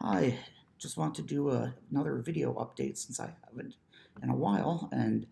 Hi, just want to do another video update since I haven't in a while, and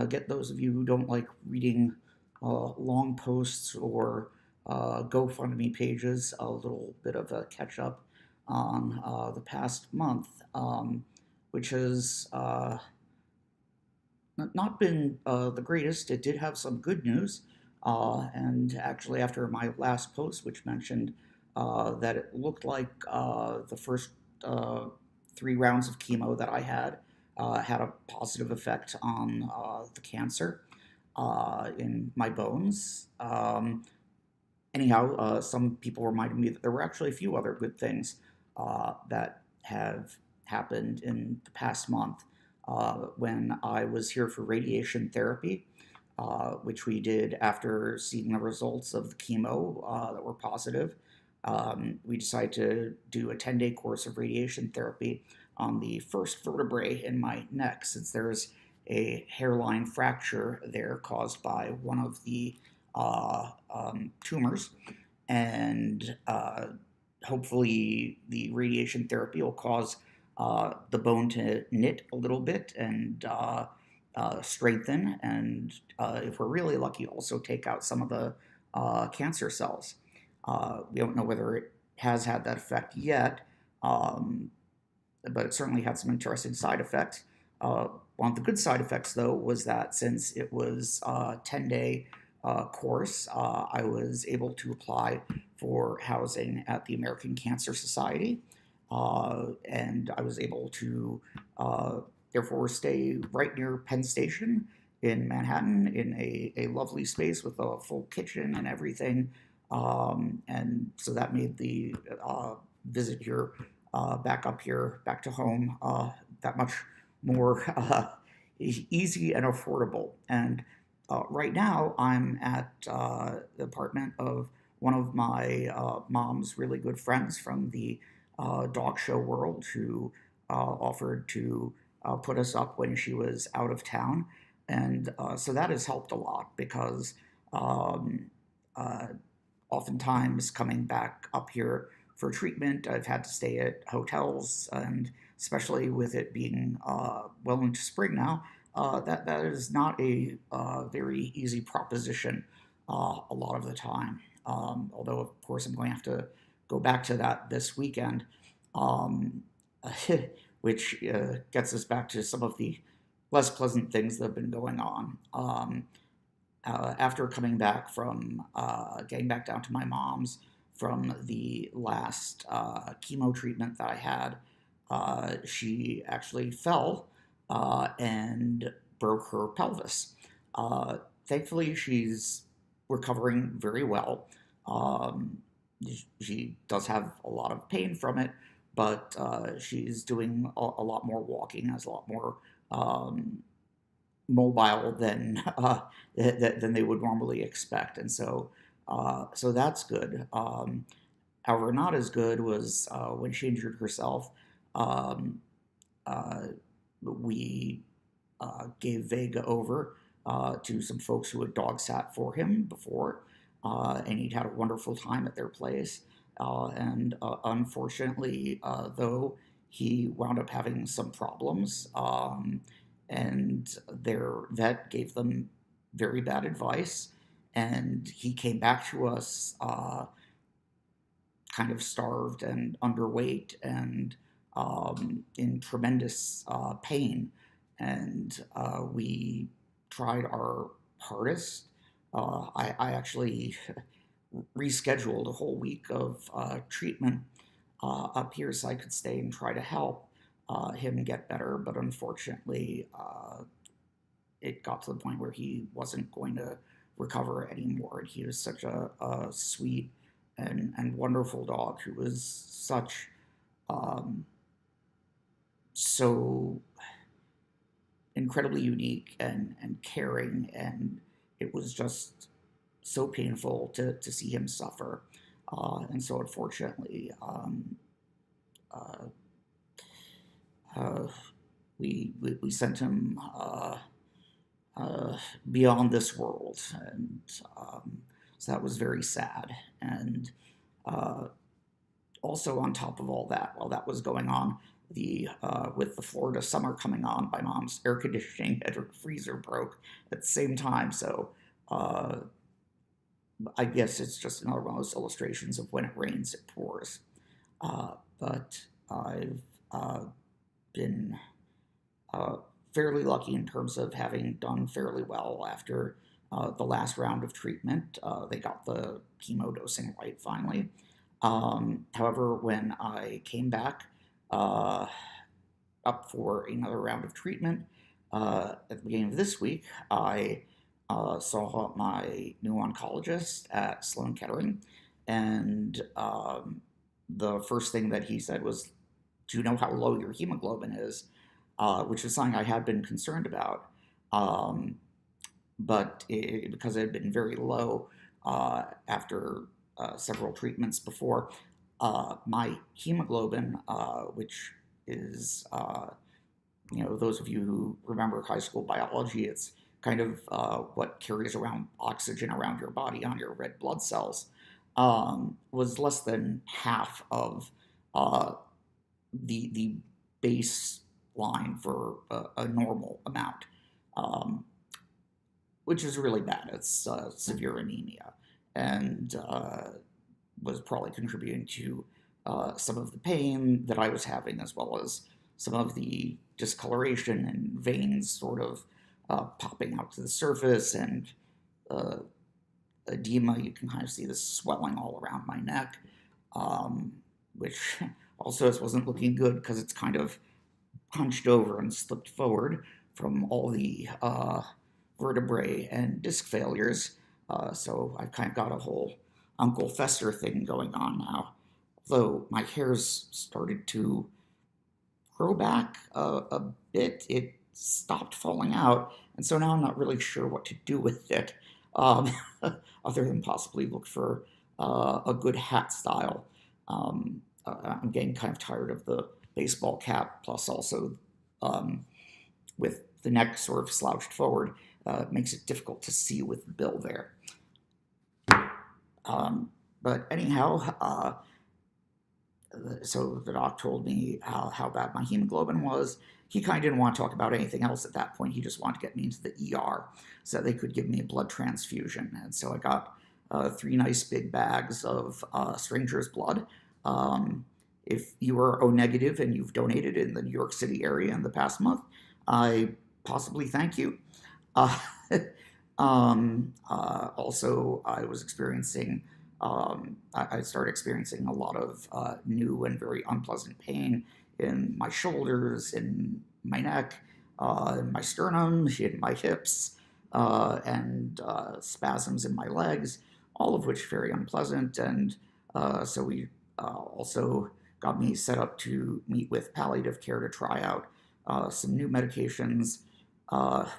get those of you who don't like reading long posts or GoFundMe pages a little bit of a catch up on the past month, which has not been the greatest. It did have some good news, and actually, after my last post, which mentioned that it looked like the first uh, 3 rounds of chemo that I had a positive effect on the cancer in my bones. Anyhow, some people reminded me that there were actually a few other good things that have happened in the past month. When I was here for radiation therapy, which we did after seeing the results of the chemo that were positive, we decided to do a 10-day course of radiation therapy on the first vertebrae in my neck, since there's a hairline fracture there caused by one of the tumors, and hopefully the radiation therapy will cause the bone to knit a little bit and strengthen, and if we're really lucky, also take out some of the cancer cells. We don't know whether it has had that effect yet, um, but it certainly had some interesting side effects. One of the good side effects, though, was that since it was a 10-day course, I was able to apply for housing at the American Cancer Society, and I was able to therefore stay right near Penn Station in Manhattan in a lovely space with a full kitchen and everything. And so that made the visit here back up here, back to home, that much more easy and affordable. And right now, I'm at the apartment of one of my mom's really good friends from the dog show world who offered to put us up when she was out of town. And so that has helped a lot because um, uh, oftentimes coming back up here for treatment, I've had to stay at hotels, and especially with it being well into spring now, that is not a very easy proposition a lot of the time. Although, of course, I'm going to have to go back to that this weekend, um, which gets us back to some of the less pleasant things that have been going on. After coming back from getting back down to my mom's from the last chemo treatment that I had, she actually fell and broke her pelvis. Thankfully, she's recovering very well. Um, she does have a lot of pain from it, but she's doing a lot more walking, has a lot more um, mobile than than they would normally expect, and so that's good. However, not as good was when she injured herself. Um, uh, we gave Vega over to some folks who had dog sat for him before, and he'd had a wonderful time at their place. And unfortunately, though, he wound up having some problems, and their vet gave them very bad advice. And he came back to us kind of starved and underweight and in tremendous pain. And we tried our hardest. I actually rescheduled a whole week of treatment up here so I could stay and try to help him get better. But unfortunately, it got to the point where he wasn't going to recover anymore. He was such a sweet and wonderful dog who was such um, so incredibly unique and caring, and it was just so painful to see him suffer. And so, unfortunately, uh, uh, we sent him uh, beyond this world, and so that was very sad. And uh, Also, on top of all that, while that was going on, the with the Florida summer coming on, my mom's air conditioning and her freezer broke at the same time. So uh, I guess it's just another one of those illustrations of when it rains, it pours. But I've been uh, fairly lucky in terms of having done fairly well after the last round of treatment. They got the chemo dosing right finally. However, when I came back uh, up for another round of treatment at the beginning of this week, I saw my new oncologist at Sloan Kettering, and the first thing that he said was, "Do you know how low your hemoglobin is?" Which is something I had been concerned about. Um, but because it had been very low after several treatments before, my hemoglobin, which is, those of you who remember high school biology, it's kind of what carries around oxygen around your body on your red blood cells, was less than half of uh, the baseline for a normal amount, um, which is really bad. It's severe anemia, and was probably contributing to some of the pain that I was having, as well as some of the discoloration and veins sort of popping out to the surface, and uh, edema. You can kind of see this swelling all around my neck, um, which also wasn't looking good because it's kind of hunched over and slipped forward from all the vertebrae and disc failures. So I've kind of got a whole Uncle Fester thing going on now. Though my hair's started to grow back a bit, it stopped falling out, and so now I'm not really sure what to do with it, um, other than possibly look for a good hat style. I'm getting kind of tired of the baseball cap, plus also um, with the neck sort of slouched forward, it makes it difficult to see with the bill there. Um, but anyhow, so the doc told me how bad my hemoglobin was. He kind of didn't want to talk about anything else at that point. He just wanted to get me into the ER so they could give me a blood transfusion. And so I got 3 nice big bags of stranger's blood. If you are O negative and you've donated in the New York City area in the past month, I possibly thank you. Uh, also, I was experiencing, I started experiencing a lot of new and very unpleasant pain in my shoulders, in my neck, in my sternum, in my hips, and spasms in my legs, all of which very unpleasant. And so we also got me set up to meet with palliative care to try out some new medications,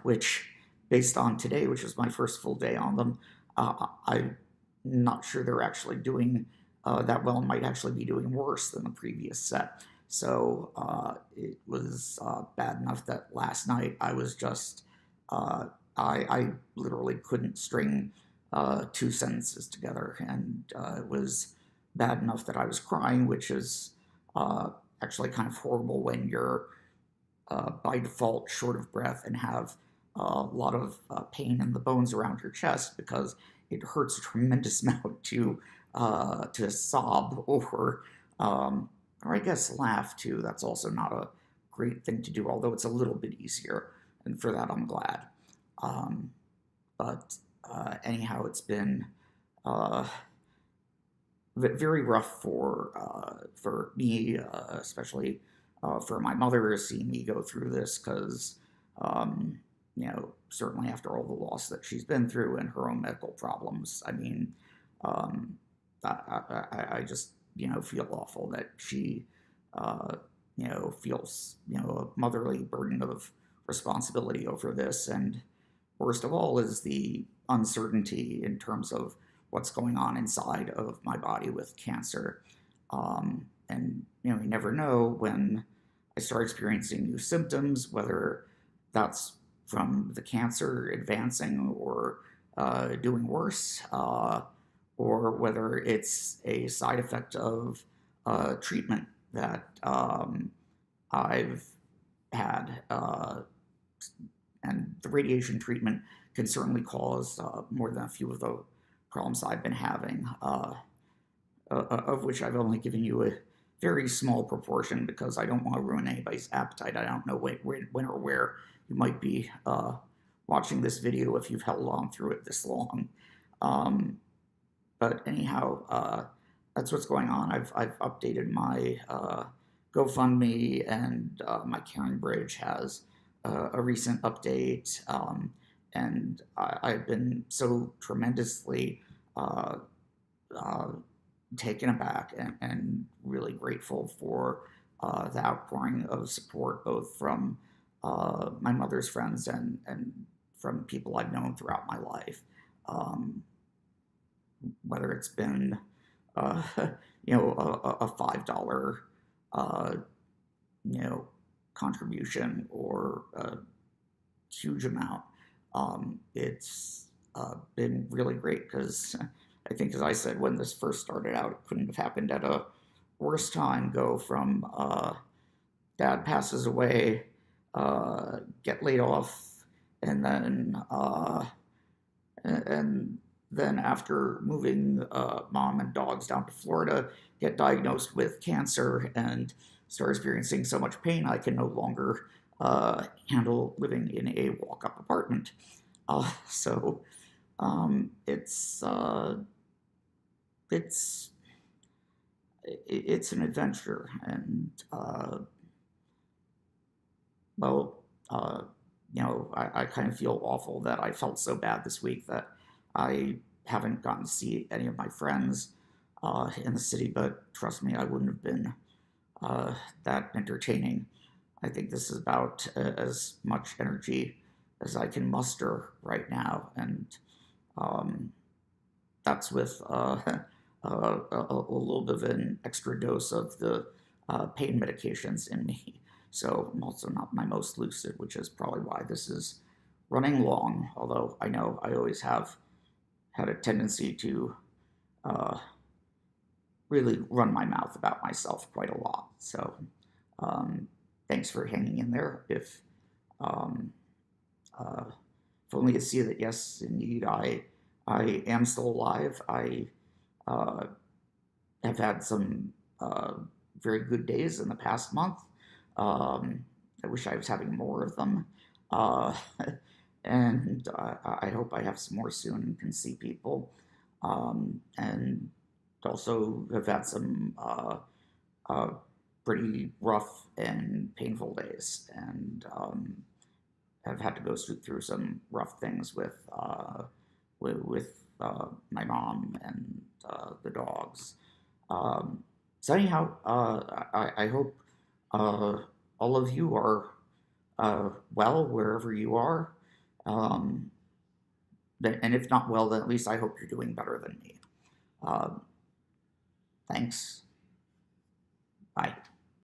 which, based on today, which was my first full day on them, I'm not sure they're actually doing that well, and might actually be doing worse than the previous set. So it was bad enough that last night I was just, I literally couldn't string 2 sentences together, and it was bad enough that I was crying, which is actually kind of horrible when you're by default short of breath and have a lot of pain in the bones around your chest, because it hurts a tremendous amount to sob or I guess laugh too. That's also not a great thing to do, although it's a little bit easier, and for that I'm glad. Um, but anyhow, it's been uh, very rough for me, especially for my mother, seeing me go through this, because certainly after all the loss that she's been through and her own medical problems, I mean, um, I just feel awful that she feels a motherly burden of responsibility over this, and worst of all is the uncertainty in terms of what's going on inside of my body with cancer. And you never know when I start experiencing new symptoms, whether that's from the cancer advancing or doing worse, or whether it's a side effect of treatment that I've had, and the radiation treatment can certainly cause more than a few of the problems I've been having, of which I've only given you a very small proportion because I don't want to ruin anybody's appetite. I don't know when or where you might be watching this video if you've held on through it this long. But anyhow, that's what's going on. I've updated my GoFundMe, and my Caring Bridge has a recent update, and I've been so tremendously taken aback and really grateful for the outpouring of support, both from my mother's friends and from people I've known throughout my life. Whether it's been, uh, a $5, uh, contribution or a huge amount. It's been really great because I think, as I said, when this first started out, it couldn't have happened at a worse time. Go from dad passes away, get laid off, and then after moving mom and dogs down to Florida, get diagnosed with cancer and start experiencing so much pain I can no longer handle living in a walk-up apartment. So it's an adventure, and well, I kind of feel awful that I felt so bad this week that I haven't gotten to see any of my friends in the city, but trust me, I wouldn't have been that entertaining. I think this is about as much energy as I can muster right now, and that's with a little bit of an extra dose of the pain medications in me. So I'm also not my most lucid, which is probably why this is running long, although I know I always have had a tendency to really run my mouth about myself quite a lot. So thanks for hanging in there. Um, if only to see that, yes, indeed, I am still alive. I have had some very good days in the past month. I wish I was having more of them. Uh, and I hope I have some more soon and can see people. And also have had some pretty rough and painful days, and have had to go through some rough things with my mom and the dogs. So anyhow, I hope all of you are well wherever you are. Um, and if not well, then at least I hope you're doing better than me. Thanks. Bye.